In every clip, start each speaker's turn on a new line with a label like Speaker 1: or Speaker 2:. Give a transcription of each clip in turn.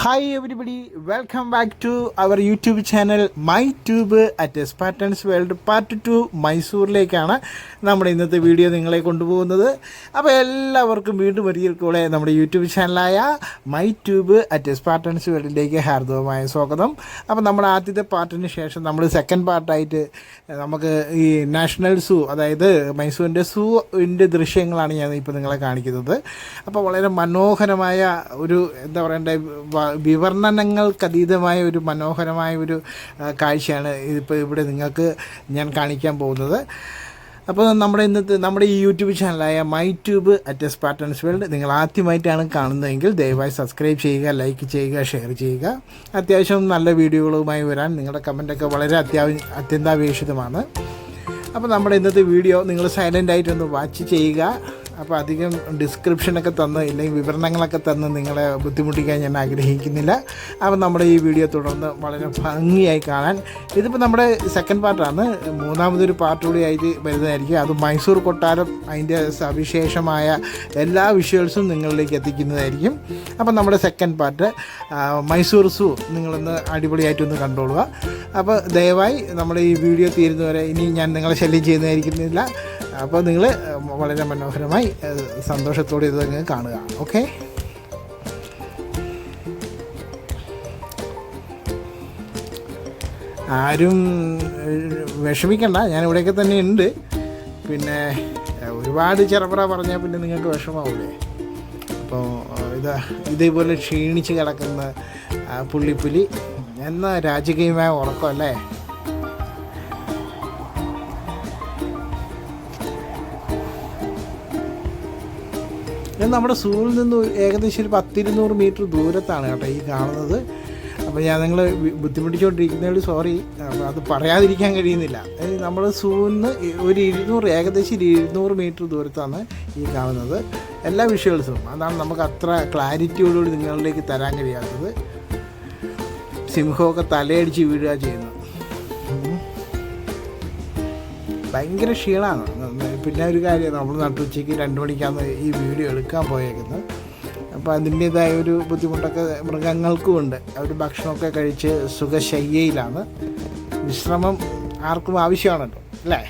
Speaker 1: Hi everybody, welcome back to our YouTube channel MyTube at Spartans World Part 2 മൈസൂരിലേക്കാണ് നമ്മുടെ ഇന്നത്തെ video നിങ്ങളെ കൊണ്ടുപോകുന്നത്. അപ്പോൾ എല്ലാവർക്കും വീണ്ടും ഒരിക്കൽ കൂടെ നമ്മുടെ യൂട്യൂബ് ചാനലായ MyTube at Spartans വേൾഡിലേക്ക് ഹാർദവമായ സ്വാഗതം. അപ്പോൾ നമ്മുടെ ആദ്യത്തെ പാർട്ടിന് ശേഷം നമ്മൾ സെക്കൻഡ് പാർട്ടായിട്ട് നമുക്ക് ഈ നാഷണൽ സൂ, അതായത് മൈസൂരിൻ്റെ സൂവിൻ്റെ ദൃശ്യങ്ങളാണ് ഞാൻ ഇപ്പോൾ നിങ്ങളെ കാണിക്കുന്നത്. അപ്പോൾ വളരെ മനോഹരമായ ഒരു എന്താ പറയണ്ടേ, വിവർണനങ്ങൾക്കതീതമായ ഒരു മനോഹരമായ ഒരു കാഴ്ചയാണ് ഇതിപ്പോൾ ഇവിടെ നിങ്ങൾക്ക് ഞാൻ കാണിക്കാൻ പോകുന്നത്. അപ്പോൾ നമ്മുടെ ഈ YouTube ചാനലായ MyTube at Spartans World നിങ്ങൾ ആദ്യമായിട്ടാണ് കാണുന്നതെങ്കിൽ ദയവായി സബ്സ്ക്രൈബ് ചെയ്യുക, ലൈക്ക് ചെയ്യുക, ഷെയർ ചെയ്യുക. അത്യാവശ്യം നല്ല വീഡിയോകളുമായി വരാൻ നിങ്ങളുടെ കമൻറ്റൊക്കെ വളരെ അത്യന്താപേക്ഷിതമാണ്. അപ്പോൾ നമ്മുടെ ഇന്നത്തെ വീഡിയോ നിങ്ങൾ സൈലൻ്റായിട്ടൊന്ന് വാച്ച് ചെയ്യുക. അപ്പോൾ അധികം ഡിസ്ക്രിപ്ഷനൊക്കെ തന്ന് ഇല്ലെങ്കിൽ വിവരണങ്ങളൊക്കെ തന്ന് നിങ്ങളെ ബുദ്ധിമുട്ടിക്കാൻ ഞാൻ ആഗ്രഹിക്കുന്നില്ല. അപ്പോൾ നമ്മുടെ ഈ വീഡിയോ തുടർന്ന് വളരെ ഭംഗിയായി കാണാൻ, ഇതിപ്പോൾ നമ്മുടെ സെക്കൻഡ് പാർട്ടാണ്, മൂന്നാമതൊരു പാർട്ട് കൂടി ആയിട്ട് വരുന്നതായിരിക്കും. അത് മൈസൂർ കൊട്ടാരം അതിൻ്റെ സവിശേഷമായ എല്ലാ വിഷ്വൽസും നിങ്ങളിലേക്ക് എത്തിക്കുന്നതായിരിക്കും. അപ്പോൾ നമ്മുടെ സെക്കൻഡ് പാർട്ട് മൈസൂർ സൂ നിങ്ങളൊന്ന് അടിപൊളിയായിട്ടൊന്ന് കണ്ടോളുക. അപ്പോൾ ദയവായി നമ്മുടെ ഈ വീഡിയോ തീരുന്നവരെ ഇനി ഞാൻ നിങ്ങളെ ശല്യം ചെയ്യുന്നതായിരിക്കുന്നില്ല. അപ്പോൾ നിങ്ങൾ വളരെ മനോഹരമായി സന്തോഷത്തോടെ ഇത് നിങ്ങൾ കാണുക. ഓക്കെ, ആരും വിഷമിക്കണ്ട, ഞാൻ ഇവിടെയൊക്കെ തന്നെ ഉണ്ട്. പിന്നെ ഒരുപാട് ചെറുപ്പറ പറഞ്ഞാൽ പിന്നെ നിങ്ങൾക്ക് വിഷമാവില്ലേ. അപ്പോൾ ഇതേപോലെ ക്ഷീണിച്ച് കിടക്കുന്ന പുള്ളിപ്പുലി എന്ന രാജകീയമായ ഉറക്കമല്ലേ. ഇത് നമ്മുടെ സൂവിൽ നിന്ന് ഏകദേശം ഒരു 10-200 മീറ്റർ ദൂരത്താണ് കേട്ടോ ഈ കാണുന്നത്. അപ്പോൾ ഞാൻ നിങ്ങൾ ബുദ്ധിമുട്ടിച്ചുകൊണ്ടിരിക്കുന്നതിൽ സോറി, അത് പറയാതിരിക്കാൻ കഴിയുന്നില്ല. നമ്മൾ സൂവിൽ നിന്ന് ഏകദേശം 200 മീറ്റർ ദൂരത്താണ് ഈ കാണുന്നത് എല്ലാ വിഷ്വൽസും. അതാണ് നമുക്ക് അത്ര ക്ലാരിറ്റിയോടുകൂടി നിങ്ങളിലേക്ക് തരാൻ കഴിയാത്തത്. സിംഹമൊക്കെ തലയടിച്ച് വീഴുക ചെയ്യുന്നത്, ഭയങ്കര ക്ഷീണമാണ്. പിന്നെ ഒരു കാര്യം, നമ്മൾ നട്ടുച്ചയ്ക്ക് 2 മണിക്കാണ് ഈ വീഡിയോ എടുക്കാൻ പോയേക്കുന്നത്. അപ്പോൾ അതിൻ്റേതായ ഒരു ബുദ്ധിമുട്ടൊക്കെ മൃഗങ്ങൾക്കും ഉണ്ട്. അവർ ഭക്ഷണമൊക്കെ കഴിച്ച് സുഖശയ്യയിലാണ്. വിശ്രമം ആർക്കും ആവശ്യമാണല്ലോ അല്ലേ.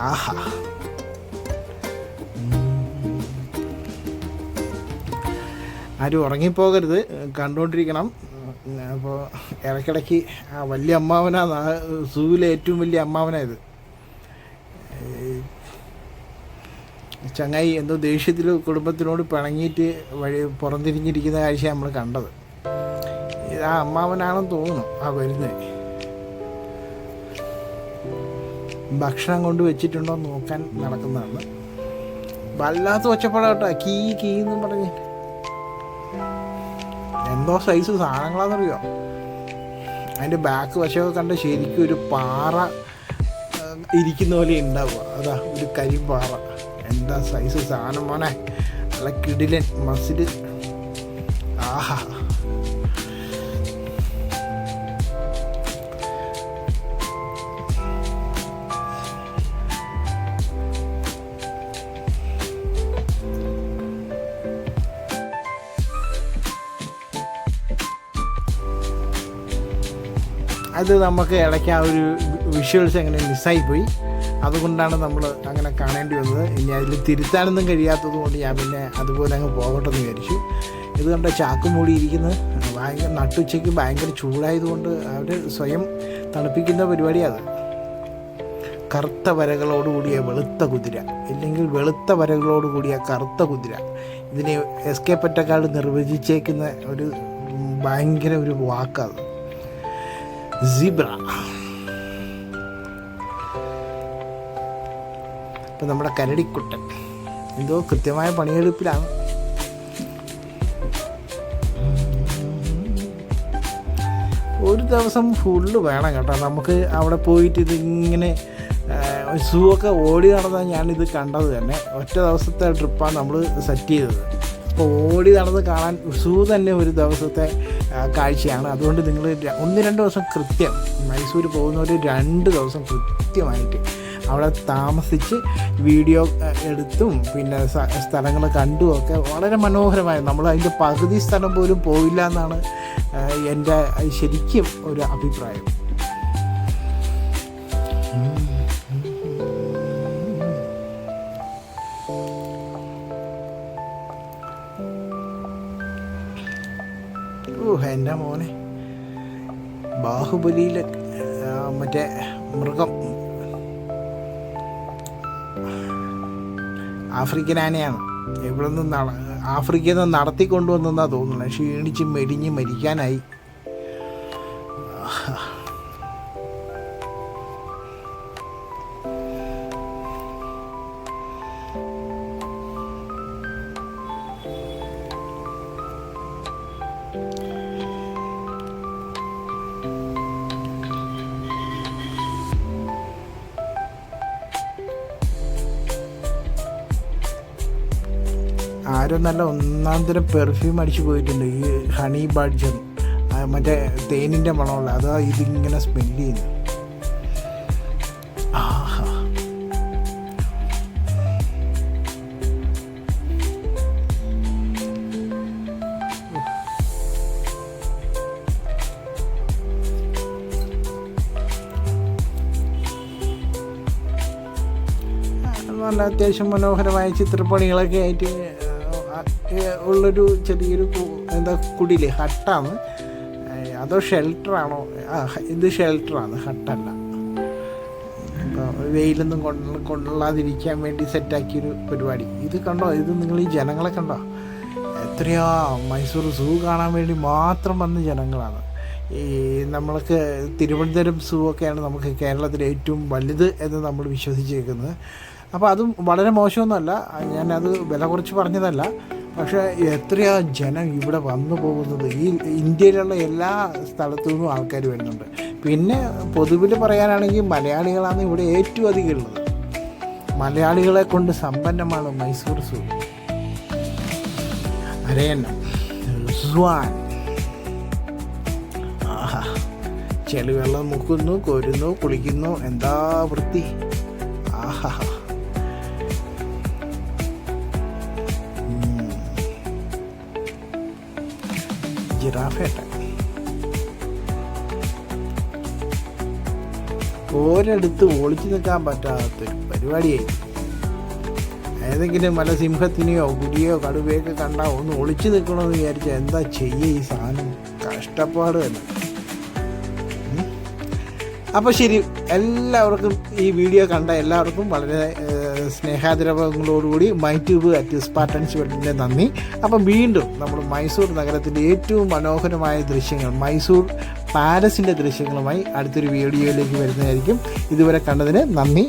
Speaker 1: ആഹാ, ആരും ഉറങ്ങിപ്പോകരുത്, കണ്ടുകൊണ്ടിരിക്കണം. അപ്പോൾ ഇടയ്ക്കിടയ്ക്ക് വലിയ അമ്മാവനാണ്, സൂവിലെ ഏറ്റവും വലിയ അമ്മാവനായത്. ചങ്ങായി എന്തോ ദേഷ്യത്തിൽ കുടുംബത്തിനോട് പിണങ്ങിയിട്ട് പുറംതിരിഞ്ഞിരിക്കുന്ന കാഴ്ച നമ്മൾ കണ്ടത്. ഇത് ആ അമ്മാവനാണെന്ന് തോന്നുന്നു വരുന്നത്. ഭക്ഷണം കൊണ്ട് വെച്ചിട്ടുണ്ടോ നോക്കാൻ നടക്കുന്നതാണ്. വല്ലാത്ത ഒച്ചപ്പാടാട്ടോ, കീ എന്ന് പറഞ്ഞ് എന്തോ സൈസ് സാധനങ്ങളാണെന്നറിയോ. അതിൻ്റെ ബാക്ക് വശമൊക്കെ കണ്ട ശരിക്കും ഒരു പാറ ഇരിക്കുന്ന പോലെ ഉണ്ടാവുക. അതാ ഒരു കരിമ്പാറ. എന്താ സൈസ് സാധനം മോനെ, നല്ല കിടിലൻ മസിൽ. ആഹാ, അത് നമുക്ക് ഇടയ്ക്ക് ആ ഒരു വിഷ്വൽസ് അങ്ങനെ മിസ്സായിപ്പോയി. അതുകൊണ്ടാണ് നമ്മൾ അങ്ങനെ കാണേണ്ടി വന്നത്. ഇനി അതിൽ തിരുത്താനൊന്നും കഴിയാത്തത് കൊണ്ട് ഞാൻ പിന്നെ അതുപോലെ അങ്ങ് പോകട്ടെ എന്ന് വിചാരിച്ചു. ഇത് കണ്ട ചാക്ക് മൂടിയിരിക്കുന്നത് ഭയങ്കര നട്ടുച്ചയ്ക്ക് ഭയങ്കര ചൂടായതുകൊണ്ട് അവർ സ്വയം തണുപ്പിക്കുന്ന പരിപാടിയാണ്. കറുത്ത വരകളോടുകൂടിയ വെളുത്ത കുതിര, ഇല്ലെങ്കിൽ വെളുത്ത വരകളോടുകൂടിയ കറുത്ത കുതിര. ഇതിനെ എസ്കേപ്പറ്റക്കാൾ നിർവചിച്ചേക്കുന്ന ഒരു ഭയങ്കര ഒരു വാക്കാണ് സീബ്ര. ഇപ്പം നമ്മുടെ കരടിക്കുട്ടൻ എന്തോ കൃത്യമായ പണിയെടുപ്പിലാണ്. ഒരു ദിവസം ഫുള്ള് വേണം കേട്ടോ നമുക്ക് അവിടെ പോയിട്ട് ഇതിങ്ങനെ സൂ ഒക്കെ ഓടി നടന്നാൽ ഞാനിത് കണ്ടത് തന്നെ. ഒറ്റ ദിവസത്തെ ട്രിപ്പാണ് നമ്മൾ സെറ്റ് ചെയ്തത്. അപ്പോൾ ഓടി നടന്ന് കാണാൻ സൂ തന്നെ ഒരു ദിവസത്തെ കാഴ്ചയാണ്. അതുകൊണ്ട് നിങ്ങൾ 1-2 ദിവസം കൃത്യം മൈസൂർ പോകുന്നവർ 2 ദിവസം കൃത്യമായിട്ട് അവിടെ താമസിച്ച് വീഡിയോ എടുത്തും പിന്നെ സ്ഥലങ്ങൾ കണ്ടുമൊക്കെ വളരെ മനോഹരമായി. നമ്മൾ അതിൻ്റെ പകുതി സ്ഥലം പോലും പോയില്ല എന്നാണ് എൻ്റെ ശരിക്കും ഒരു അഭിപ്രായം. എൻ്റെ മോനെ, ബാഹുബലിയിലെ മറ്റേ മൃഗം ആഫ്രിക്കൻ ആനയാണ്. ഇവിടെ നിന്ന് ആഫ്രിക്കയിൽ നിന്ന് നടത്തിക്കൊണ്ടുവന്നെന്നാണ് തോന്നുന്നത്. ക്ഷീണിച്ച് മെലിഞ്ഞ് മരിക്കാനായി. ആരും നല്ല ഒന്നാം തരം പെർഫ്യൂം അടിച്ചു പോയിട്ടുണ്ട്. ഈ ഹണി ബാഡ്ജർ, മറ്റേ തേനിൻ്റെ മണമുള്ള അതാ ഇതിങ്ങനെ സ്മെല്ല് ചെയ്യുന്നു. ആഹാ, നല്ല അത്യാവശ്യം മനോഹരമായ ചിത്രപ്പണികളൊക്കെ ആയിട്ട് ഉള്ളൊരു ചെറിയൊരു കുടിൽ, ഹട്ടാണ്. അതോ ഷെൽട്ടറാണോ? ഇത് ഷെൽട്ടറാണ്, ഹട്ടല്ല. അപ്പോൾ വെയിലൊന്നും കൊള്ളാതിരിക്കാൻ വേണ്ടി സെറ്റാക്കിയൊരു പരിപാടി. ഇത് കണ്ടോ, ഇത് നിങ്ങൾ ഈ ജനങ്ങളെ കണ്ടോ? എത്രയാ മൈസൂർ സൂ കാണാൻ വേണ്ടി മാത്രം വന്ന ജനങ്ങളാണ്. ഈ നമ്മൾക്ക് തിരുവനന്തപുരം സൂ ഒക്കെയാണ് നമുക്ക് കേരളത്തിലെ ഏറ്റവും വലുത് എന്ന് നമ്മൾ വിശ്വസിച്ചേക്കുന്നത്. അപ്പോൾ അതും വളരെ മോശമൊന്നുമല്ല, ഞാനത് വില കുറച്ച് പറഞ്ഞതല്ല. പക്ഷേ എത്രയാ ജനം ഇവിടെ വന്നു പോകുന്നത്. ഈ ഇന്ത്യയിലുള്ള എല്ലാ സ്ഥലത്തു നിന്നും ആൾക്കാർ വരുന്നുണ്ട്. പിന്നെ പൊതുവിൽ പറയാനാണെങ്കിൽ മലയാളികളാണ് ഇവിടെ ഏറ്റവും അധികം ഉള്ളത്. മലയാളികളെ കൊണ്ട് സമ്പന്നമാണ് മൈസൂർ സൂ. അരയന്നം, സ്വാൻ, ആഹാ, ചെളിവെള്ളം മുക്കുന്നു, കോരുന്നു, കുളിക്കുന്നു, എന്താ വൃത്തി. ആഹാ, ജിറാഫേട്ട ഒരിടത്ത് ഒളിച്ചു നിൽക്കാൻ പറ്റാത്തൊരു പരിപാടിയായി. ഏതെങ്കിലും മല സിംഹത്തിനെയോ പുലിയോ കടുവയൊക്കെ കണ്ടാൽ ഒന്ന് ഒളിച്ചു നിൽക്കണമെന്ന് വിചാരിച്ചാൽ എന്താ ചെയ്യുക? ഈ സാധനം കഷ്ടപ്പാട് തന്നെ. അപ്പോൾ ശരി, എല്ലാവർക്കും ഈ വീഡിയോ കണ്ട എല്ലാവർക്കും വളരെ സ്നേഹാദരവങ്ങളോടുകൂടി mytube@spartansworld നന്ദി. അപ്പം വീണ്ടും നമ്മൾ മൈസൂർ നഗരത്തിൻ്റെ ഏറ്റവും മനോഹരമായ ദൃശ്യങ്ങൾ, മൈസൂർ പാലസിൻ്റെ ദൃശ്യങ്ങളുമായി അടുത്തൊരു വീഡിയോയിലേക്ക് വരുന്നതായിരിക്കും. ഇതുവരെ കണ്ടതിന് നന്ദി.